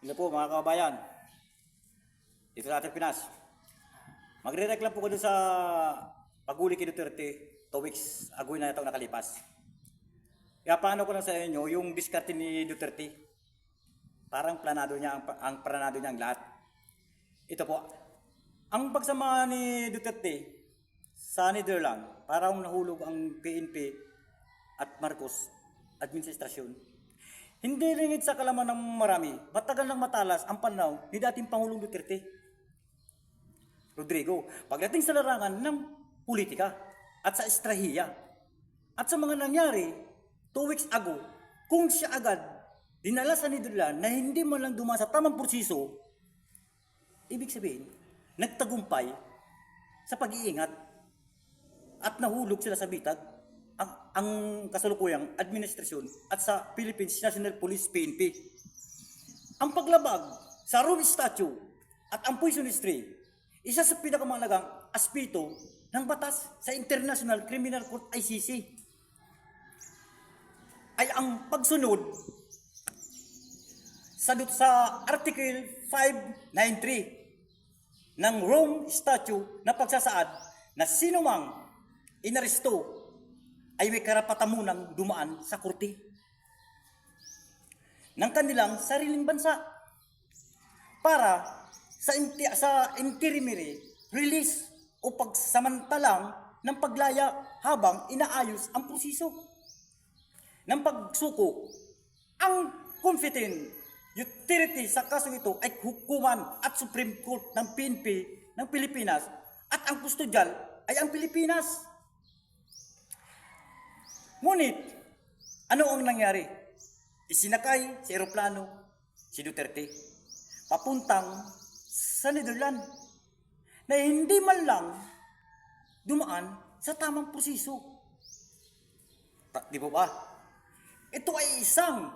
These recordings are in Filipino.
Hello po mga kababayan, dito sa ating Pinas. Magre-react lang po ko dun sa paghuli kay Duterte 2 weeks ago na itong nakalipas. Kaya paano ko lang sa inyo yung diskarte ni Duterte. Parang planado niya ang planado niya ang lahat. Ito po, ang pagsama ni Duterte sa Netherlands, parang nahulog ang PNP at Marcos administrasyon. Hindi ringid sa kalaman ng marami, matagal nang matalas ang pananaw ni dating Pangulong Duterte. Rodrigo, pagdating sa larangan ng politika at sa estrahiya at sa mga nangyari 2 weeks ago, kung siya agad dinala sa Netherlands na hindi man lang dumaan sa tamang proseso, ibig sabihin, nagtagumpay sa pag-iingat at nahulog sila sa bitag ang kasalukuyang administrasyon at sa Philippines National Police PNP. Ang paglabag sa Rome Statute at ang poison tree, isa sa pinakamahalagang aspeto ng batas sa International Criminal Court ICC ay ang pagsunod sa Article 593 ng Rome Statute na pagsasaad na sinumang inaresto ay may karapatan munang dumaan sa korte ng kanilang sariling bansa para sa interimary release o pagsamantalang ng paglaya habang inaayos ang proseso ng pagsuko. Ang competent authority sa kaso ito ay hukuman at Supreme Court ng PNP ng Pilipinas at ang kustudyal ay ang Pilipinas. Ngunit, ano ang nangyari? Isinakay sa eroplano si Duterte papuntang sa Netherlands na hindi man lang dumaan sa tamang proseso. Di ba ba? Ito ay isang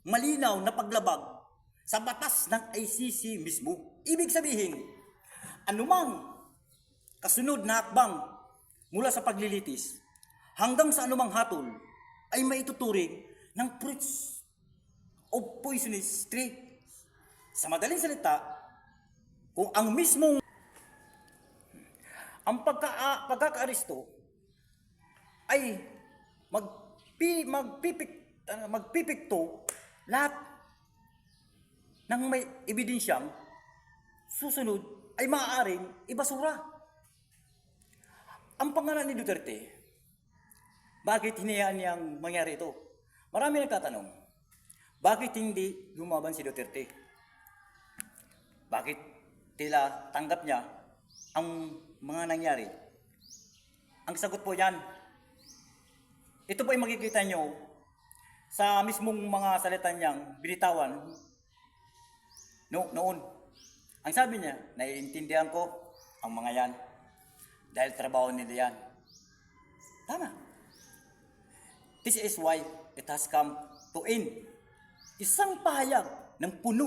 malinaw na paglabag sa batas ng ICC mismo. Ibig sabihin, anumang kasunod na hakbang mula sa paglilitis hanggang sa anumang hatol ay maituturing ng breach of poisonous tree. Sa madaling salita, kung ang mismong pagkakaaresto ay magpipikto lahat ng may ebidensyang susunod ay maaaring ibasura. Ang pangalan ni Duterte, bakit hinayaan niyang mangyari ito? Marami nagtatanong, bakit hindi lumaban si Duterte? Bakit tila tanggap niya ang mga nangyari? Ang sagot po yan, ito po ay makikita nyo sa mismong mga salita niyang binitawan noon. Ang sabi niya, naiintindihan ko ang mga yan dahil trabaho nila yan. Tama. This is why it has come to end. Isang pahayag ng puno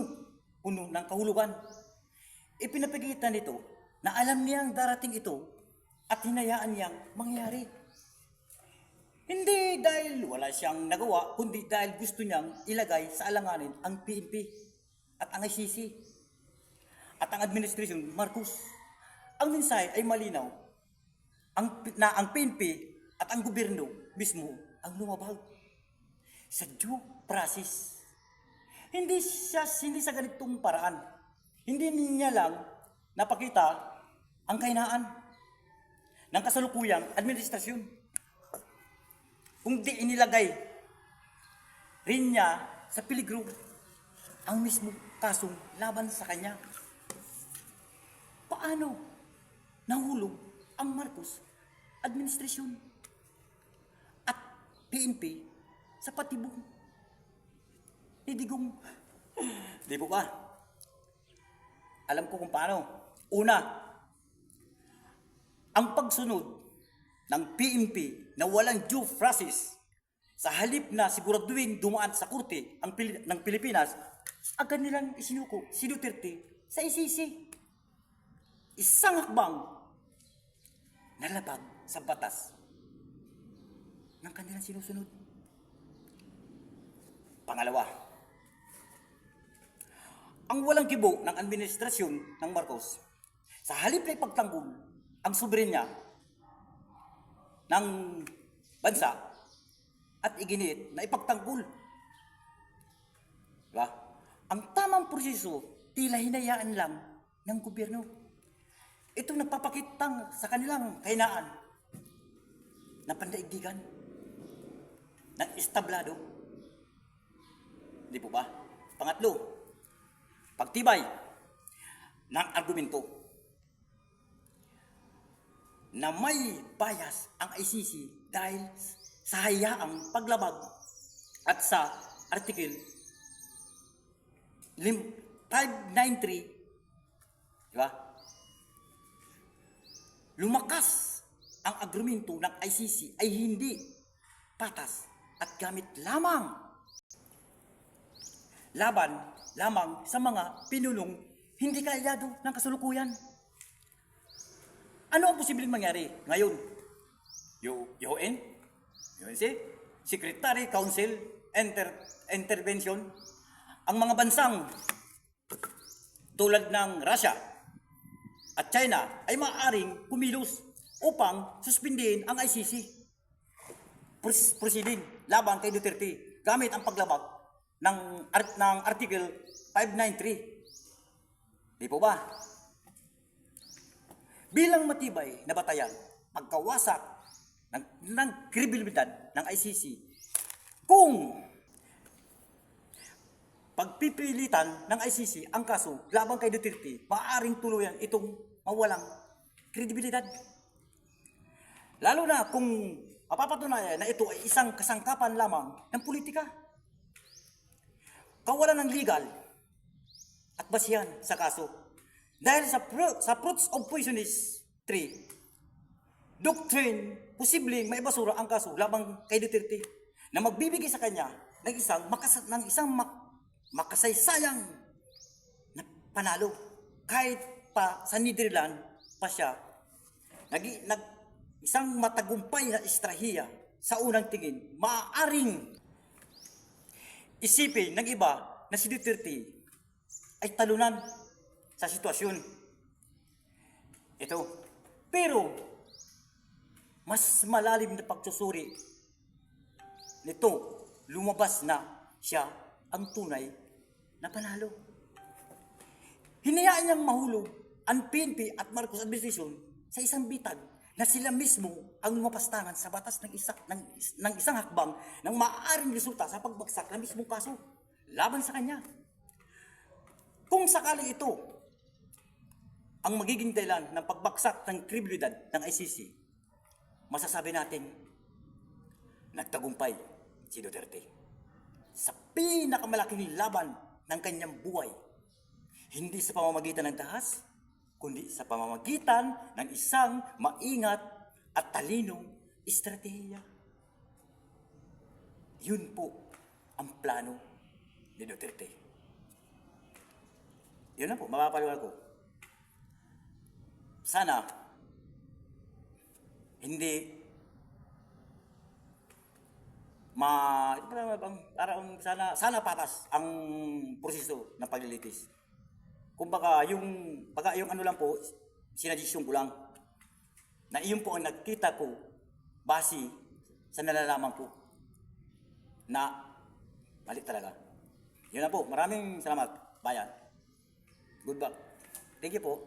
ng kahulugan. Ipinapagitan nito na alam niyang darating ito at hinayaan niyang mangyari. Hindi dahil wala siyang nagawa, kundi dahil gusto niyang ilagay sa alanganin ang PNP at ang ICC at ang administrasyon Marcos. Ang mensahe ay malinaw. Ang PNP at ang gobyerno mismo ang lumabag sa due process. Hindi sa ganitong paraan. Hindi niya lang napakita ang kahinaan ng kasalukuyang administrasyon. Kung di inilagay rin niya sa peligro ang mismo kasong laban sa kanya. Paano nahulog ang Marcos administrasyon at PNP sa patibong ni Digong? Di po ba? Alam ko kung paano. Una, ang pagsunod ng PNP na walang due process sa halip na siguraduhin dumaan sa korte ng Pilipinas, agad nilang isinuko si Duterte sa ICC. Isang hakbang na labag sa batas ng kanilang sinusunod. Pangalawa, ang walang kibo ng administrasyon ng Marcos, sa halip na ipagtanggol ang soberenya ng bansa at iginit na ipagtanggol. Diba? Ang tamang proseso, tila hinayaan lang ng gobyerno. Ito nagpapakitang sa kanilang kahinaan na pandaigdigan, ng establado. Di po ba? Pangatlo, pagtibay ng argumento na may bias ang ICC dahil sa hayaang paglabag at sa Article 593, di ba? Lumakas ang argumento ng ICC ay hindi patas at gamit laban lamang sa mga pinulong hindi kaalyado ng kasalukuyan. Ano ang posibleng mangyari ngayon? UN, UNC, Secretary Council, Intervention, ang mga bansang tulad ng Russia at China ay maaaring kumilos upang suspindihin ang ICC proceeding laban kay Duterte gamit ang paglabag ng Article 593. Di po ba? Bilang matibay na batayan, pagkawasak ng kredibilidad ng ICC, kung pagpipilitan ng ICC ang kaso laban kay Duterte, maaaring tuluyan itong mawalang kredibilidad. Lalo na kung mapapatunayan na ito ay isang kasangkapan lamang ng politika. Kawalan ng legal at basihan sa kaso. Dahil sa fruits of poisonous tree, doctrine, posibleng maibasura ang kaso labang kay Duterte na magbibigay sa kanya ng isang makasaysayang na panalo. Kahit pa sa Netherlands pa siya, isang matagumpay na estrahiya sa unang tingin, maaaring isipin ng iba na si Duterte ay talunan sa sitwasyon ito. Pero mas malalim na pagsusuri nito, lumabas na siya ang tunay na panalo. Hinayaan niyang mahulog ang PNP at Marcos administration sa isang bitag na sila mismo ang lumapastangan sa batas ng isang hakbang ng maaaring resulta sa pagbagsak ng mismong kaso laban sa kanya. Kung sakali ito ang magiging dahilan ng pagbagsak ng kredibilidad ng ICC, masasabi natin nagtagumpay si Duterte sa pinakamalaking laban ng kanyang buhay, hindi sa pamamagitan ng dahas, kundi sa pamamagitan ng isang maingat at talinong estratehiya. Yun po ang plano ni Duterte. Yun na po, mapapaliwanag ko. Sana hindi sana patas ang proseso ng paglilitis. Kumbaga yung ano lang po, sinadisyon ko lang na iyon po ang nakita ko base sa nalalaman ko na mali talaga. Yun na po, maraming salamat, bayan. Good luck. Thank you po.